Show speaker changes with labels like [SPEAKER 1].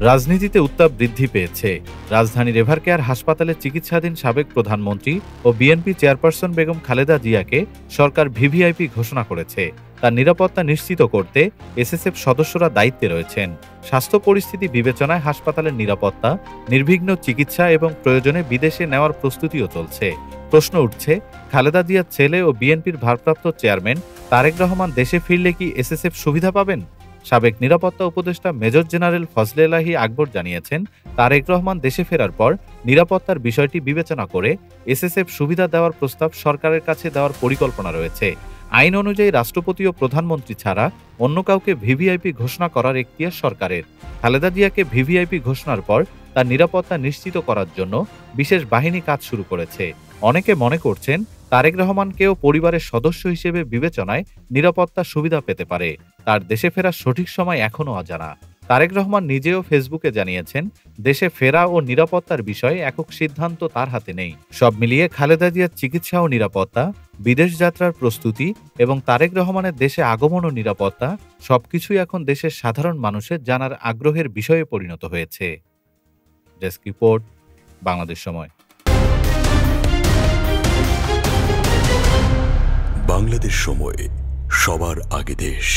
[SPEAKER 1] রাজনীতিতে উত্তাপ বৃদ্ধি পেয়েছে। রাজধানীর এভারকেয়ার হাসপাতালে চিকিৎসাধীন সাবেক প্রধানমন্ত্রী ও বিএনপি চেয়ারপারসন বেগম খালেদা জিয়াকে সরকার ভিভিআইপি ঘোষণা করেছে। তার নিরাপত্তা নিশ্চিত করতে এসএসএফ সদস্যরা দায়িত্বে রয়েছেন। স্বাস্থ্য পরিস্থিতি বিবেচনায় হাসপাতালের নিরাপত্তা, নির্বিঘ্ন চিকিৎসা এবং প্রয়োজনে বিদেশে নেওয়ার প্রস্তুতিও চলছে। প্রশ্ন উঠছে, খালেদা জিয়ার ছেলে ও বিএনপির ভারপ্রাপ্ত চেয়ারম্যান তারেক রহমান দেশে ফিরলে কি এসএসএফ সুবিধা পাবেন? সাবেক নিরাপত্তা উপদেষ্টা মেজর জেনারেল ফজলে এলাহি আকবর জানিয়েছেন, তারেক রহমান দেশে ফেরার পর নিরাপত্তার বিষয়টি বিবেচনা করে এসএসএফ সুবিধা দেওয়ার প্রস্তাব সরকারের কাছে দেওয়ার পরিকল্পনা রয়েছে। আইন অনুযায়ী রাষ্ট্রপতি ও প্রধানমন্ত্রী ছাড়া অন্য কাউকে ভিভিআইপি ঘোষণা করার এখতিয়ার সরকারের। খালেদা জিয়াকে ভিভিআইপি ঘোষণার পর তার নিরাপত্তা নিশ্চিত করার জন্য বিশেষ বাহিনী কাজ শুরু করেছে। অনেকে মনে করছেন, তারেক রহমানকেও পরিবারের সদস্য হিসেবে বিবেচনায় নিরাপত্তা সুবিধা পেতে পারে। তার দেশে ফেরার সঠিক সময় এখনও অজানা। তারেক রহমান নিজেও ফেসবুকে জানিয়েছেন, দেশে ফেরা ও নিরাপত্তার বিষয়ে একক সিদ্ধান্ত তার হাতে নেই। সব মিলিয়ে খালেদা জিয়ার চিকিৎসা ও নিরাপত্তা, বিদেশ যাত্রার প্রস্তুতি এবং তারেক রহমানের দেশে আগমন ও নিরাপত্তা সবকিছুই এখন দেশের সাধারণ মানুষের জানার আগ্রহের বিষয়ে পরিণত হয়েছে। ডেস্ক রিপোর্ট, বাংলাদেশ সময়।
[SPEAKER 2] বাংলাদেশ সময়, সবার আগে দেশ।